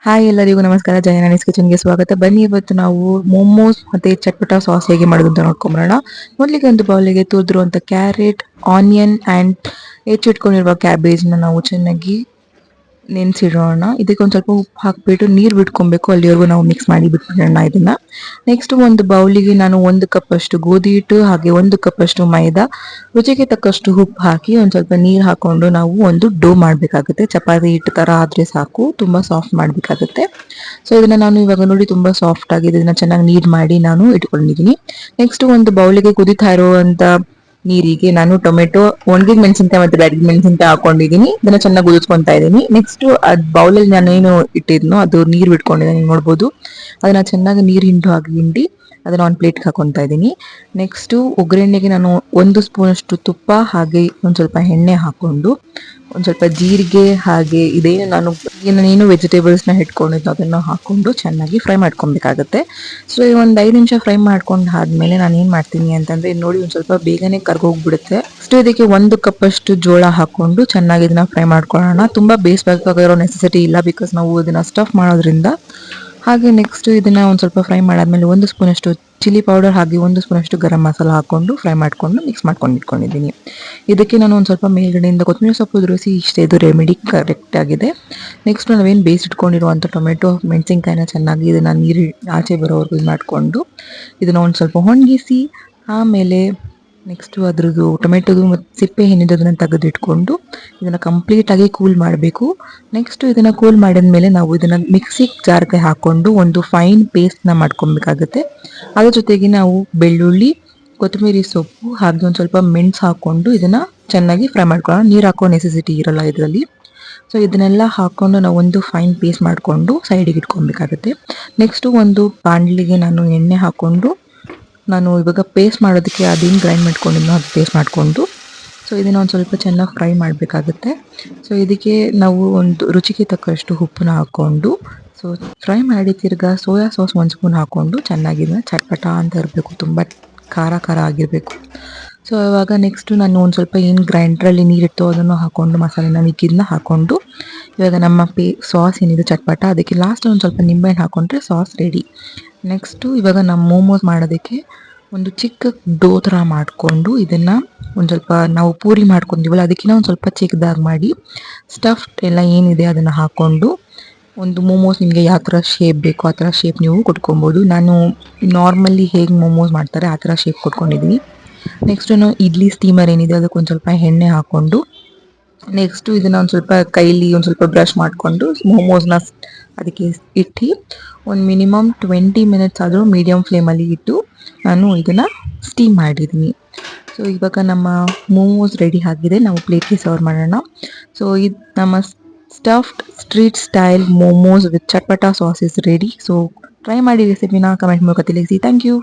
Hi ಎಲ್ಲರಿಗೂ ನಮಸ್ಕಾರ. ಜಯನಾನಿಸ್ ಕಿಚನ್ಗೆ ಸ್ವಾಗತ. ಬನ್ನಿ ಇವತ್ತು ನಾವು ಮೋಮೋಸ್ ಮತ್ತೆ ಚಟ್ಪಟಾ ಸಾಸ್ ಹೇಗೆ ಮಾಡೋದು ಅಂತ ನೋಡ್ಕೊಂಬರೋಣ. ಮೊದಲಿಗೆ ಒಂದು ಬೌಲಿಗೆ ತುರಿದಿರುವಂತ ಕ್ಯಾರೆಟ್, ಆನಿಯನ್ ಅಂಡ್ ಹೆಚ್ಚಿಟ್ಕೊಂಡಿರುವ ಕ್ಯಾಬೇಜ್ನ ನಾವು ಚೆನ್ನಾಗಿ ನೆನೆಸಿಡೋಣ. ಇದಕ್ಕೆ ಒಂದು ಸ್ವಲ್ಪ ಉಪ್ಪು ಹಾಕಿಬಿಟ್ಟು ನೀರು ಬಿಟ್ಕೊಬೇಕು, ಅಲ್ಲಿವರೆಗೂ ನಾವು ಮಿಕ್ಸ್ ಮಾಡಿ ಬಿಟ್ಬಿಡೋಣ ಇದನ್ನ. ನೆಕ್ಸ್ಟ್ ಒಂದು ಬೌಲಿಗೆ ನಾನು 1 ಕಪ್ ಅಷ್ಟು ಗೋಧಿ ಹಿಟ್ಟು ಹಾಗೆ 1 ಕಪ್ ಅಷ್ಟು ಮೈದಾ, ರುಚಿಗೆ ತಕ್ಕಷ್ಟು ಉಪ್ಪು ಹಾಕಿ ಒಂದು ಸ್ವಲ್ಪ ನೀರು ಹಾಕೊಂಡು ನಾವು ಒಂದು ಡೋ ಮಾಡಬೇಕಾಗುತ್ತೆ. ಚಪಾತಿ ಹಿಟ್ಟು ತರ ಆದ್ರೆ ಸಾಕು, ತುಂಬಾ ಸಾಫ್ಟ್ ಮಾಡಬೇಕಾಗುತ್ತೆ. ಸೊ ಇದನ್ನ ನಾನು ಇವಾಗ ನೋಡಿ ತುಂಬಾ ಸಾಫ್ಟ್ ಆಗಿದೆ, ಇದನ್ನ ಚೆನ್ನಾಗಿ ನೀಡ್ ಮಾಡಿ ನಾನು ಇಟ್ಕೊಂಡಿದ್ದೀನಿ. ನೆಕ್ಸ್ಟ್ ಒಂದು ಬೌಲಿಗೆ ಕುದಿತಾ ಇರುವಂತ ನೀರಿಗೆ ನಾನು ಟೊಮೆಟೊ, ಒಣಗಿದ ಮೆಣಸಿನಕಾಯಿ ಮತ್ತೆ ಬ್ಯಾಡಗಿದ ಮೆಣಸಿನಕಾಯಿ ಹಾಕೊಂಡಿದ್ದೀನಿ. ಇದನ್ನ ಚೆನ್ನಾಗಿ ಕುದಿಸ್ಕೊಂತಾ ಇದ್ದೀನಿ. ನೆಕ್ಸ್ಟ್ ಅದ್ ಬೌಲಲ್ಲಿ ನಾನೇನು ಇಟ್ಟಿದ್ನೋ ಅದು ನೀರು ಬಿಟ್ಕೊಂಡಿದೆ, ನೀವು ನೋಡ್ಬೋದು. ಅದನ್ನ ಚೆನ್ನಾಗಿ ನೀರು ಹಿಂಡು ಹಾಕಿ ಹಿಂಡಿ ಅದನ್ನ ಒಂದು ಪ್ಲೇಟ್ಗೆ ಹಾಕೊತಾ ಇದ್ದೀನಿ. ನೆಕ್ಸ್ಟ್ ಒಗ್ಗರಣೆಗೆ ನಾನು 1 ಸ್ಪೂನ್ ಅಷ್ಟು ತುಪ್ಪ ಹಾಗೆ ಒಂದು ಸ್ವಲ್ಪ ಎಣ್ಣೆ ಹಾಕೊಂಡು ಒಂದು ಸ್ವಲ್ಪ ಜೀರಿಗೆ ಹಾಗೆ ನಾನೇನು ವೆಜಿಟೇಬಲ್ಸ್ನ ಇಟ್ಕೊಂಡಿದ್ದು ಅದನ್ನ ಹಾಕೊಂಡು ಚೆನ್ನಾಗಿ ಫ್ರೈ ಮಾಡ್ಕೊಬೇಕಾಗುತ್ತೆ. ಸೊ ಈ ಒಂದು 5 ನಿಮಿಷ ಫ್ರೈ ಮಾಡ್ಕೊಂಡು ಆದ್ಮೇಲೆ ನಾನು ಏನು ಮಾಡ್ತೀನಿ ಅಂತಂದ್ರೆ ನೋಡಿ ಒಂದು ಸ್ವಲ್ಪ ಬೇಗನೆ ಕರ್ಗೋಗ್ಬಿಡುತ್ತೆ. ಸೊ ಇದಕ್ಕೆ 1 ಕಪ್ ಅಷ್ಟು ಜೋಳ ಹಾಕೊಂಡು ಚೆನ್ನಾಗಿ ಇದನ್ನ ಫ್ರೈ ಮಾಡ್ಕೊಳ್ಳೋಣ. ತುಂಬಾ ಬೇಯಿಸಬೇಕಾಗಿರೋ ನೆಸೆಸಿಟಿ ಇಲ್ಲ, ಬಿಕಾಸ್ ನಾವು ಇದನ್ನ ಸ್ಟಫ್ ಮಾಡೋದ್ರಿಂದ. ಹಾಗೆ ನೆಕ್ಸ್ಟ್ ಇದನ್ನ ಒಂದು ಸ್ವಲ್ಪ ಫ್ರೈ ಮಾಡಾದ್ಮೇಲೆ 1 ಸ್ಪೂನ್ ಅಷ್ಟು ಚಿಲ್ಲಿ ಪೌಡರ್ ಹಾಗೆ 1 ಸ್ಪೂನ್ ಅಷ್ಟು ಗರಂ ಮಸಾಲ ಹಾಕೊಂಡು ಫ್ರೈ ಮಾಡ್ಕೊಂಡು ಮಿಕ್ಸ್ ಮಾಡ್ಕೊಂಡು ಇಟ್ಕೊಂಡಿದ್ದೀನಿ. ಇದಕ್ಕೆ ನಾನು ಒಂದು ಸ್ವಲ್ಪ ಮೇಲ್ಗಡೆಯಿಂದ ಕೊತ್ತಂಬರಿ ಸೊಪ್ಪು ಉದುರಿಸಿ ಇಷ್ಟೇ, ಇದು ರೆಮಿಡಿ ಕರೆಕ್ಟ್ ಆಗಿದೆ. ನೆಕ್ಸ್ಟ್ ನಾವೇನು ಬೇಯಿಸಿಟ್ಕೊಂಡಿರುವಂಥ ಟೊಮೆಟೊ ಮೆಣಸಿನ್ಕಾಯಿನ ಚೆನ್ನಾಗಿ ಇದನ್ನ ನೀರು ಆಚೆ ಬರೋವರೆಗೂ ಇದು ಮಾಡಿಕೊಂಡು ಇದನ್ನ ಒಂದು ಸ್ವಲ್ಪ ಒಣಗಿಸಿ ಆಮೇಲೆ ನೆಕ್ಸ್ಟ್ ಅದ್ರದ್ದು ಟೊಮೆಟೊದು ಮತ್ತು ಸಿಪ್ಪೆ ಏನಿದೆ ಅದನ್ನು ತೆಗೆದಿಟ್ಕೊಂಡು ಇದನ್ನು ಕಂಪ್ಲೀಟಾಗಿ ಕೂಲ್ ಮಾಡಬೇಕು. ನೆಕ್ಸ್ಟ್ ಇದನ್ನು ಕೂಲ್ ಮಾಡಿದ್ಮೇಲೆ ನಾವು ಇದನ್ನು ಮಿಕ್ಸಿ ಜಾರ್ಗೆ ಹಾಕ್ಕೊಂಡು ಒಂದು ಫೈನ್ ಪೇಸ್ಟ್ನ ಮಾಡ್ಕೊಬೇಕಾಗುತ್ತೆ. ಅದ್ರ ಜೊತೆಗೆ ನಾವು ಬೆಳ್ಳುಳ್ಳಿ, ಕೊತ್ತಂಬರಿ ಸೊಪ್ಪು ಹಾಗೆ ಒಂದು ಸ್ವಲ್ಪ ಮೆಣಸು ಹಾಕ್ಕೊಂಡು ಇದನ್ನು ಚೆನ್ನಾಗಿ ಫ್ರೈ ಮಾಡ್ಕೊಳ್ಳೋಣ. ನೀರು ಹಾಕೋ ನೆಸೆಸಿಟಿ ಇರಲ್ಲ ಇದರಲ್ಲಿ. ಸೊ ಇದನ್ನೆಲ್ಲ ಹಾಕ್ಕೊಂಡು ನಾವು ಒಂದು ಫೈನ್ ಪೇಸ್ಟ್ ಮಾಡಿಕೊಂಡು ಸೈಡಿಗೆ ಇಟ್ಕೊಬೇಕಾಗುತ್ತೆ. ನೆಕ್ಸ್ಟು ಒಂದು ಬಾಣಲಿಗೆ ನಾನು ಎಣ್ಣೆ ಹಾಕ್ಕೊಂಡು ನಾನು ಇವಾಗ ಪೇಸ್ಟ್ ಮಾಡೋದಕ್ಕೆ ಅದೇನು ಗ್ರೈಂಡ್ ಮಾಡ್ಕೊಂಡಿದ್ನೋ ಅದು ಪೇಸ್ಟ್ ಮಾಡಿಕೊಂಡು ಸೊ ಇದನ್ನು ಒಂದು ಸ್ವಲ್ಪ ಚೆನ್ನಾಗಿ ಫ್ರೈ ಮಾಡಬೇಕಾಗುತ್ತೆ. ಸೊ ಇದಕ್ಕೆ ನಾವು ಒಂದು ರುಚಿಗೆ ತಕ್ಕಷ್ಟು ಉಪ್ಪನ್ನ ಹಾಕ್ಕೊಂಡು ಸೊ ಫ್ರೈ ಮಾಡಿ ತಿರ್ಗಾ ಸೋಯಾ ಸಾಸ್ 1 ಸ್ಪೂನ್ ಹಾಕ್ಕೊಂಡು ಚೆನ್ನಾಗಿ ಇದನ್ನ ಚಟ್ಪಟ ಅಂತ ಇರಬೇಕು, ತುಂಬ ಖಾರ ಖಾರ ಆಗಿರಬೇಕು. ಸೊ ಇವಾಗ ನೆಕ್ಸ್ಟು ನಾನು ಒಂದು ಸ್ವಲ್ಪ ಏನು ಗ್ರೈಂಡ್ರಲ್ಲಿ ನೀರಿತ್ತು ಅದನ್ನು ಹಾಕ್ಕೊಂಡು ಮಸಾಲೆನ ಮಿಕ್ಕಿದ್ದನ್ನ ಹಾಕ್ಕೊಂಡು ಇವಾಗ ನಮ್ಮ ಸಾಸ್ ಏನಿದೆ ಚಟ್ಪಟ, ಅದಕ್ಕೆ ಲಾಸ್ಟ್ ಒಂದು ಸ್ವಲ್ಪ ನಿಂಬೆಹಣ್ಣು ಹಾಕ್ಕೊಂಡ್ರೆ ಸಾಸ್ ರೆಡಿ. ನೆಕ್ಸ್ಟು ಇವಾಗ ನಮ್ಮ ಮೋಮೋಸ್ ಮಾಡೋದಕ್ಕೆ ಒಂದು ಚಿಕ್ಕ ಡೋ ಥರ ಮಾಡಿಕೊಂಡು ಇದನ್ನು ಒಂದು ಸ್ವಲ್ಪ ನಾವು ಪೂರಿ ಮಾಡ್ಕೊಂಡಿವಲ್ಲ ಅದಕ್ಕಿಂತ ಒಂದು ಸ್ವಲ್ಪ ಚಿಕ್ಕದಾಗಿ ಮಾಡಿ ಸ್ಟಫ್ಡ್ ಎಲ್ಲ ಏನಿದೆ ಅದನ್ನು ಹಾಕ್ಕೊಂಡು ಒಂದು ಮೋಮೋಸ್ ನಿಮಗೆ ಯಾವ ಥರ ಶೇಪ್ ಬೇಕೋ ಆ ಥರ ಶೇಪ್ ನೀವು ಕೊಟ್ಕೊಬೋದು. ನಾನು ನಾರ್ಮಲಿ ಹೇಗೆ ಮೋಮೋಸ್ ಮಾಡ್ತಾರೆ ಆ ಥರ ಶೇಪ್ ಕೊಟ್ಕೊಂಡಿದ್ದೀನಿ. ನೆಕ್ಸ್ಟು ನಾವು ಇಡ್ಲಿ ಸ್ಟೀಮರ್ ಏನಿದೆ ಅದಕ್ಕೆ ಒಂದು ಸ್ವಲ್ಪ ಎಣ್ಣೆ ಹಾಕ್ಕೊಂಡು ನೆಕ್ಸ್ಟು ಇದನ್ನು ಒಂದು ಸ್ವಲ್ಪ ಕೈಲಿ ಒಂದು ಸ್ವಲ್ಪ ಬ್ರಷ್ ಮಾಡಿಕೊಂಡು ಮೋಮೋಸ್ನ ಅದಕ್ಕೆ ಇಟ್ಟು ಒಂದು ಮಿನಿಮಮ್ 20 ಮಿನಿಟ್ಸ್ ಆದರೂ ಮೀಡಿಯಮ್ ಫ್ಲೇಮಲ್ಲಿ ಇಟ್ಟು ನಾನು ಇದನ್ನು ಸ್ಟೀಮ್ ಮಾಡಿದ್ದೀನಿ. ಸೊ ಇವಾಗ ನಮ್ಮ ಮೋಮೋಸ್ ರೆಡಿ ಆಗಿದೆ, ನಾವು ಪ್ಲೇಟ್ಗೆ ಸರ್ವ್ ಮಾಡೋಣ. ಸೊ ಇದು ನಮ್ಮ stuffed street style momos with chatpata sauce is ready. So try ಮಾಡಿ ರೆಸಿಪಿನ ಕಮೆಂಟ್ ಮೂಲಕ ತಿಳಿಸಿ. Thank you.